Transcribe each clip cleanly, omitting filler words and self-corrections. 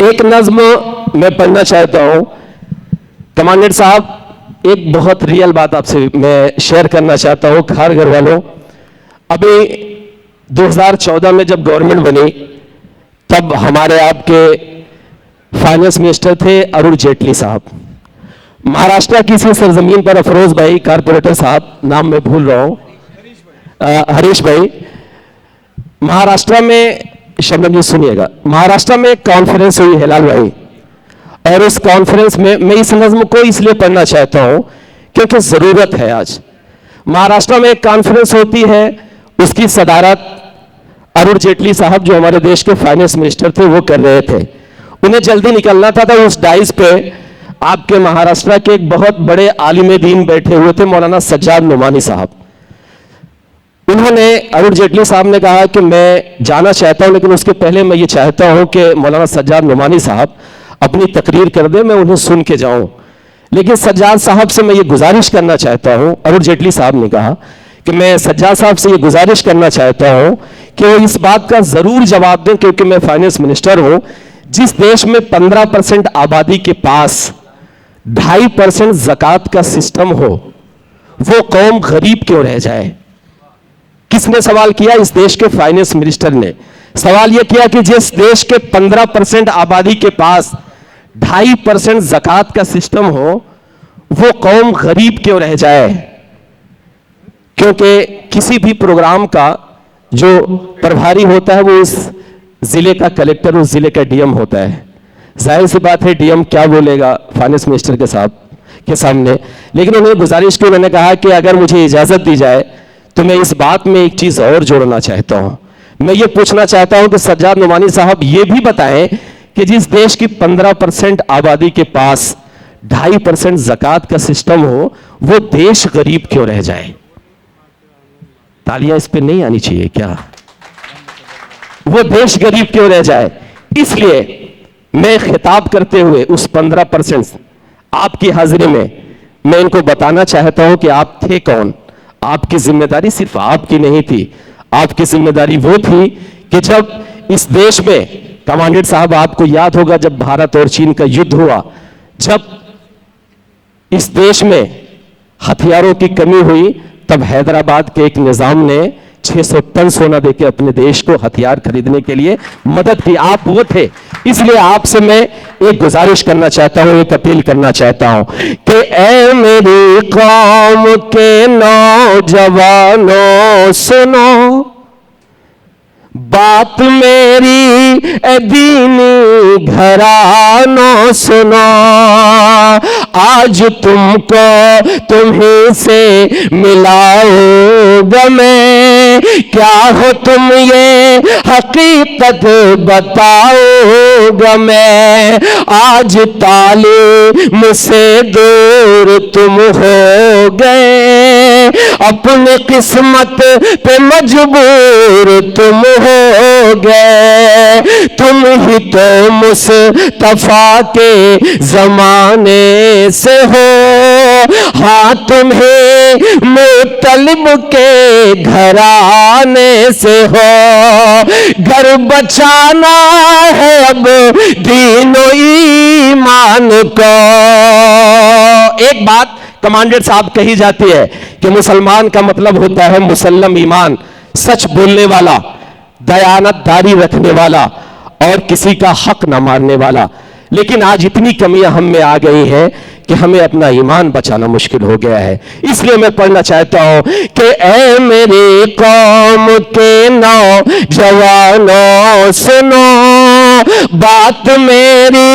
एक नज्म मैं पढ़ना चाहता हूं। कमांडेंट साहब, एक बहुत रियल बात आपसे मैं शेयर करना चाहता हूं। खार घर वालों, अभी 2014 में जब गवर्नमेंट बनी तब हमारे आपके फाइनेंस मिनिस्टर थे अरुण जेटली साहब। महाराष्ट्र की इसी सरजमीन पर अफरोज भाई कारपोरेटर साहब, नाम मैं भूल रहा हूं, हरीश भाई, महाराष्ट्र में, शबनम जी सुनिएगा, महाराष्ट्र में एक कॉन्फ्रेंस हुई हिलाल भाई, और उस कॉन्फ्रेंस में मैं इस नज्म को इसलिए पढ़ना चाहता हूं क्योंकि जरूरत है। आज महाराष्ट्र में एक कॉन्फ्रेंस होती है, उसकी सदारत अरुण जेटली साहब जो हमारे देश के फाइनेंस मिनिस्टर थे वो कर रहे थे। उन्हें जल्दी निकलना था, तो उस डाइस पे आपके महाराष्ट्र के एक बहुत बड़े आलिम दीन बैठे हुए थे, मौलाना सज्जाद नुमानी साहब। उन्होंने, अरुण जेटली साहब ने कहा कि मैं जाना चाहता हूं, लेकिन उसके पहले मैं ये चाहता हूं कि मौलाना सज्जाद नुमानी साहब अपनी तकरीर कर दें, मैं उन्हें सुन के जाऊं। लेकिन सज्जाद साहब से मैं ये गुजारिश करना चाहता हूं, अरुण जेटली साहब ने कहा कि मैं सज्जाद साहब से ये गुजारिश करना चाहता हूं कि वो इस बात का जरूर जवाब दें, क्योंकि मैं फाइनेंस मिनिस्टर हूं, जिस देश में 15% आबादी के पास 2.5% ज़कात का सिस्टम हो, वो कौम गरीब क्यों रह जाए। किसने सवाल किया? इस देश के फाइनेंस मिनिस्टर ने सवाल यह किया कि जिस देश के 15% आबादी के पास 2.5% ज़कात का सिस्टम हो, वो कौम गरीब क्यों रह जाए। क्योंकि किसी भी प्रोग्राम का जो प्रभारी होता है वो उस जिले का कलेक्टर, उस जिले का डीएम होता है। जाहिर सी बात है डीएम क्या बोलेगा फाइनेंस मिनिस्टर के साहब के सामने। लेकिन उन्हें गुजारिश की, उन्होंने कहा कि अगर मुझे इजाजत दी जाए तो मैं इस बात में एक चीज और जोड़ना चाहता हूं। मैं ये पूछना चाहता हूं कि सज्जाद नुमानी साहब ये भी बताएं कि जिस देश की 15% आबादी के पास 2.5% ज़कात का सिस्टम हो, वो देश गरीब क्यों रह जाए। तालियां इस पे नहीं आनी चाहिए क्या? वो देश गरीब क्यों रह जाए। इसलिए मैं खिताब करते हुए उस 15% आपकी हाजिरी में मैं इनको बताना चाहता हूं कि आप थे कौन। आपकी जिम्मेदारी सिर्फ आपकी नहीं थी, आपकी जिम्मेदारी वो थी कि जब इस देश में, कमांडेंट साहब आपको याद होगा जब भारत और चीन का युद्ध हुआ, जब इस देश में हथियारों की कमी हुई, तब हैदराबाद के एक निजाम ने 600 टन सोना देके अपने देश को हथियार खरीदने के लिए मदद की। आप वो थे। इसलिए आपसे मैं एक गुजारिश करना चाहता हूं, एक अपील करना चाहता हूं कि ऐ मेरी कौम के नौजवानों सुनो बात मेरी, ए दीनी घरानों सुनो। आज तुमको तुम्हीं से मिलाऊंगा मैं, क्या हो तुम ये हकीकत बताऊंगा मैं। आज तालीम से दूर तुम हो गए, अपनी किस्मत पे मजबूर तुम हो गए। तुम ही तो मुस्तफा के जमाने से हो, हाँ तुम्हें मुतलिब के घराने से हो। घर बचाना है अब दीनो ईमान को। एक बात कमांडेंट साहब कही जाती है कि मुसलमान का मतलब होता है मुसल्लम ईमान, सच बोलने वाला, दयानतदारी रखने वाला और किसी का हक न मारने वाला। लेकिन आज इतनी कमियां हम में आ गई हैं कि हमें अपना ईमान बचाना मुश्किल हो गया है। इसलिए मैं पढ़ना चाहता हूं कि ऐ मेरी कौम के नौजवानों सुनो बात मेरी,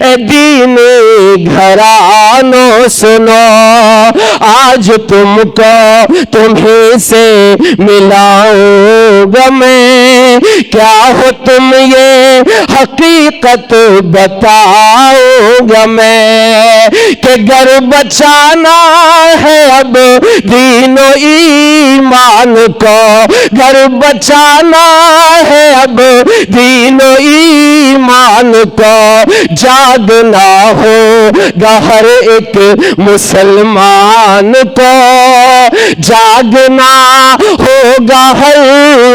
ए दीनी घरानों सुनो। आज तुमको तुम्हीं से मिलाऊंगा मैं, क्या हो तुम ये हकीकत बताऊंगा मैं। कि घर बचाना है अब दीनो ईमान को, घर बचाना है अब दीनो ईमान को। जागना होगा हर एक मुसलमान को, जागना होगा हर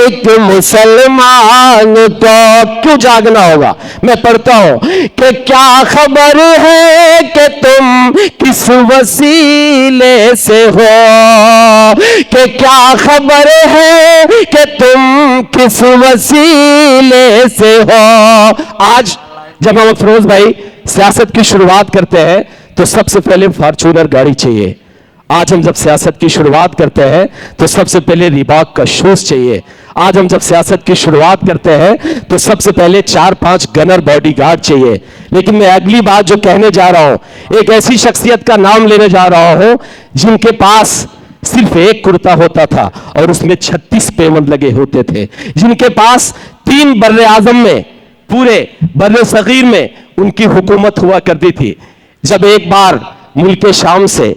एक मुसलमान मुसलमान को क्यों जागना होगा? मैं पढ़ता हूं कि क्या खबर है कि तुम किस वसीले से हो, कि क्या खबर है कि तुम किस वसीले से हो। आज जब हम फिरोज भाई सियासत की शुरुआत करते हैं तो सबसे पहले फॉर्च्यूनर गाड़ी चाहिए। आज हम जब सियासत की शुरुआत करते हैं तो सबसे पहले रीबॉक का शूज चाहिए। आज हम जब सियासत की शुरुआत करते हैं तो सबसे पहले 4-5 गनर बॉडीगार्ड चाहिए। लेकिन मैं अगली बात जो कहने जा रहा हूं, एक ऐसी शख्सियत का नाम लेने जा रहा हूं जिनके पास सिर्फ एक कुर्ता होता था और उसमें 36 पेवंद लगे होते थे, जिनके पास 3 बर्रे आजम में, पूरे बर्रे सगीर में उनकी हुकूमत हुआ करती थी। जब एक बार मुल्क शाम से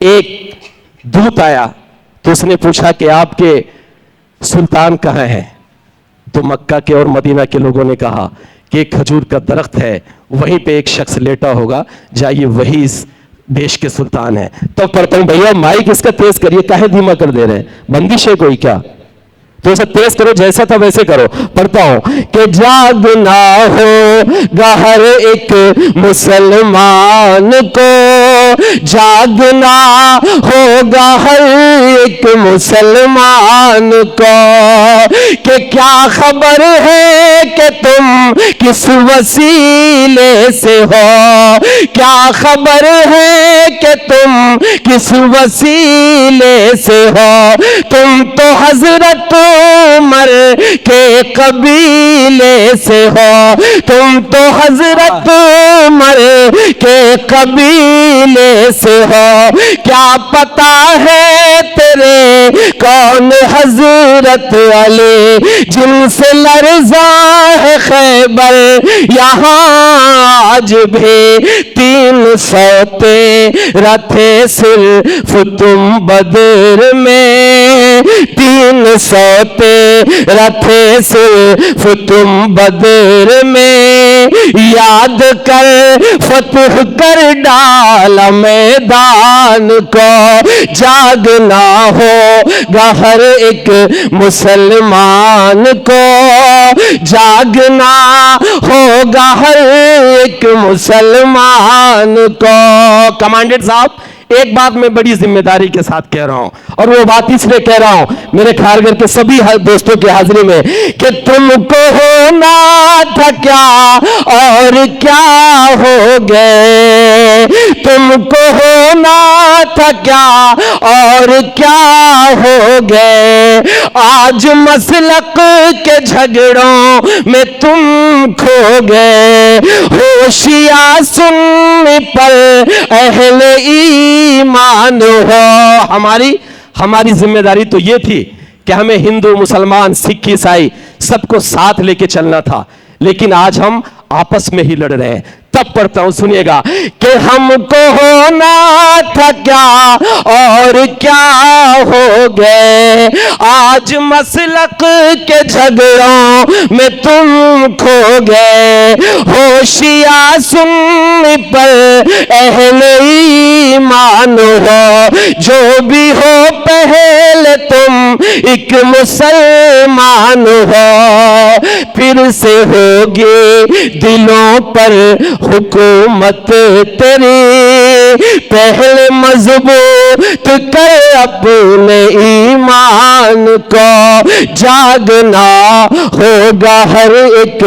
एक दूत आया तो उसने पूछा कि आपके सुल्तान कहाँ हैं? तो मक्का के और मदीना के लोगों ने कहा कि एक खजूर का दरख्त है, वहीं पे एक शख्स लेटा होगा, जाइए वही इस देश के सुल्तान है। तब पढ़ता हूं, भैया माइक इसका तेज करिए, काहे धीमा कर दे रहे हैं? बंदिश है कोई क्या? तो इसे तेज करो, जैसा था वैसे करो। पढ़ता हूं कि जागना होगा हर एक मुसलमान को, जागना होगा हर एक मुसलमान को, कि क्या खबर है कि तुम किस वसीले से हो, क्या खबर है कि तुम किस वसीले से हो। तुम तो हजरत उमर के कबीले से हो, तुम तो हजरत उमर के कबीले से हो। क्या पता है तेरे कौन हजरत अली, जिनसे लर्जा है खैबर यहाँ आज भी 300 तेरा थे सिर्फ तुम बदर में, 300 तेरा थे सिर्फ तुम बदर में। याद कर फतह कर डाला मैदान को, जागना होगा हर एक मुसलमान को, जागना होगा हर एक मुसलमान को। कमांडेंट साहब, एक बात मैं बड़ी जिम्मेदारी के साथ कह रहा हूं, और वो बात इसलिए कह रहा हूं मेरे खारगर के सभी दोस्तों की हाजिरी में, कि तुमको होना था क्या और क्या हो गए, तुमको होना था क्या और क्या हो गए। आज मसलक के झगड़ों में तुम खो गए, होशियार सुनने पर अहले ईमान हो। हमारी जिम्मेदारी तो ये थी कि हमें हिंदू, मुसलमान, सिख, ईसाई सबको साथ लेके चलना था, लेकिन आज हम आपस में ही लड़ रहे हैं। तब पढ़ता हूं, सुनिएगा, कि हमको होना था क्या और क्या हो गए। आज मसलक के झगड़ों में तुम खो गए, होशियार सुनने पर अहले ईमान हो। जो भी हो पहले तुम एक मुसलमान हो, फिर से होगी दिलों पर हुकूमत तेरी। पहले मजबूत कर अपने ईमान को, जागना होगा हर एक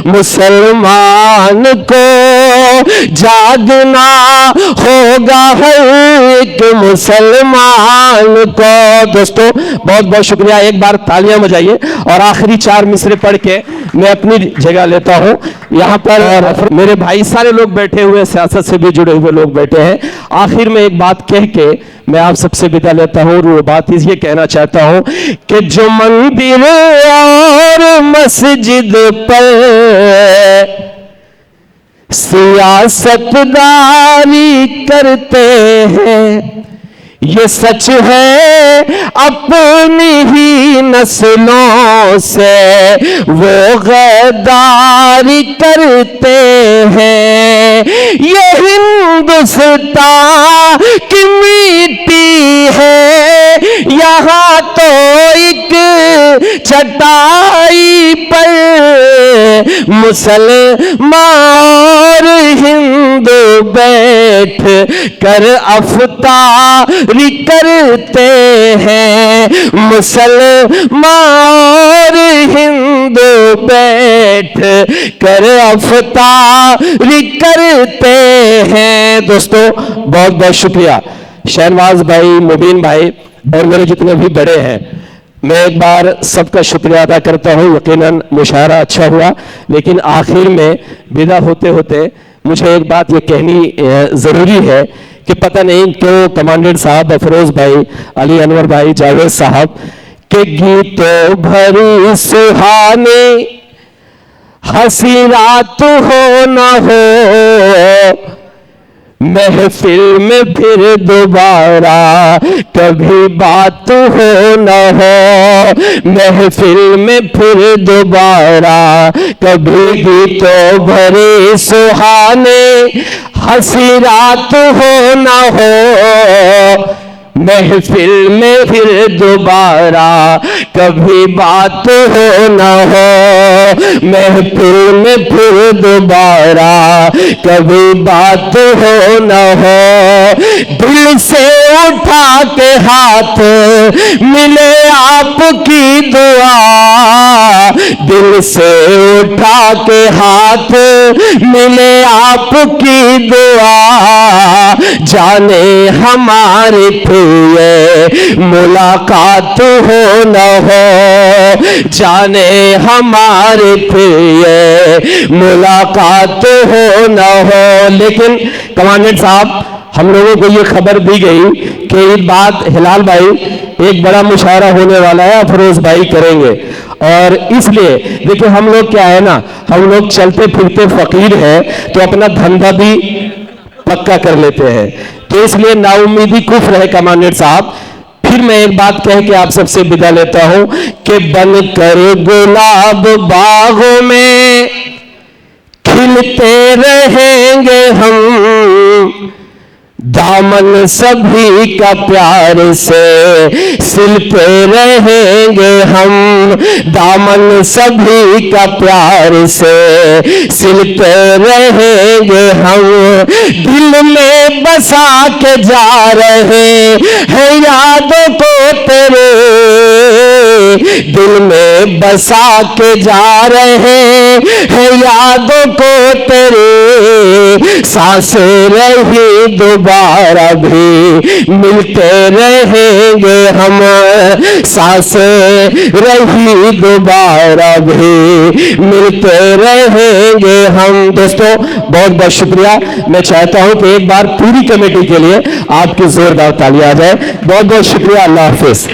मुसलमान को, जागना होगा हर एक मुसलमान को। दोस्तों बहुत बहुत शुक्रिया, एक बार तालियां बजाइए। और आखिरी 4 मिसरे पढ़ के मैं अपनी जगह लेता हूं। यहां पर मेरे भाई सारे लोग बैठे हुए, सियासत से भी जुड़े हुए लोग बैठे हैं। आखिर में एक बात कह के मैं आप सबसे विदा लेता हूं, और वो बात ये कहना चाहता हूं कि जो मंदिर और मस्जिद पर सियासतदारी करते हैं, ये सच है अपनी ही नस्लों से वो गद्दारी करते हैं। ये हिंदुस्तान की मिट्टी है, यहाँ तो एक चटाई पर मुसलमान हिंदू बैठ कर अफ्तारी करते हैं। मुसलमान हिंदू बैठ कर अफ्तारी करते हैं। दोस्तों बहुत बहुत शुक्रिया शहनवाज भाई, मुबीन भाई और मेरे जितने भी बड़े हैं। मैं एक बार सबका शुक्रिया अदा करता हूं। यकीनन मुशायरा अच्छा हुआ, लेकिन आखिर में विदा होते होते मुझे एक बात ये कहनी ज़रूरी है कि पता नहीं क्यों कमांडेंट साहब, अफरोज भाई, अली अनवर भाई, जावेद साहब के गीतों भरी सुहानी हंसी रात हो न हो, महफिल में फिर दोबारा कभी बात हो न हो। महफिल में फिर दोबारा कभी गीतों भरे सुहाने हंसी रात हो न हो। महफिल में फिर दोबारा कभी बात हो न हो। महफिल में फिर दोबारा कभी बात हो न हो। दिल से उठा के हाथ मिले आपकी दुआ, दिल से उठा के हाथ मिले आपकी दुआ, जाने हमारे ये मुलाकात हो न हो, जाने हमारे ये मुलाकात हो न हो। लेकिन कमांडेंट साहब, हम लोगों को ये खबर दी गई कि ये बात हिलाल भाई एक बड़ा मुशायरा होने वाला है, अफरोज भाई करेंगे। और इसलिए देखिए हम लोग क्या है ना, हम लोग चलते फिरते फकीर हैं तो अपना धंधा भी पक्का कर लेते हैं, तो इसलिए नाउम्मीदी कुफ्र है कमांडेंट साहब। फिर मैं एक बात कह के आप सबसे विदा लेता हूं कि बनकर गुलाब बागों में खिलते रहेंगे हम, दामन सभी का प्यार से सिलते रहेंगे हम, दामन सभी का प्यार से सिलते रहेंगे हम। दिल में बसा के जा रहे हैं यादों को तेरे, दिल में बसा के जा रहे हैं यादों को तेरे, सांसें रही दोबारा भी मिलते रहेंगे हम, सांसें रही दोबारा भी मिलते रहेंगे हम। दोस्तों बहुत बहुत शुक्रिया। मैं चाहता हूं कि एक बार पूरी कमेटी के लिए आपकी जोरदार तालियां आ जाए। बहुत बहुत शुक्रिया। अल्लाह हाफिज।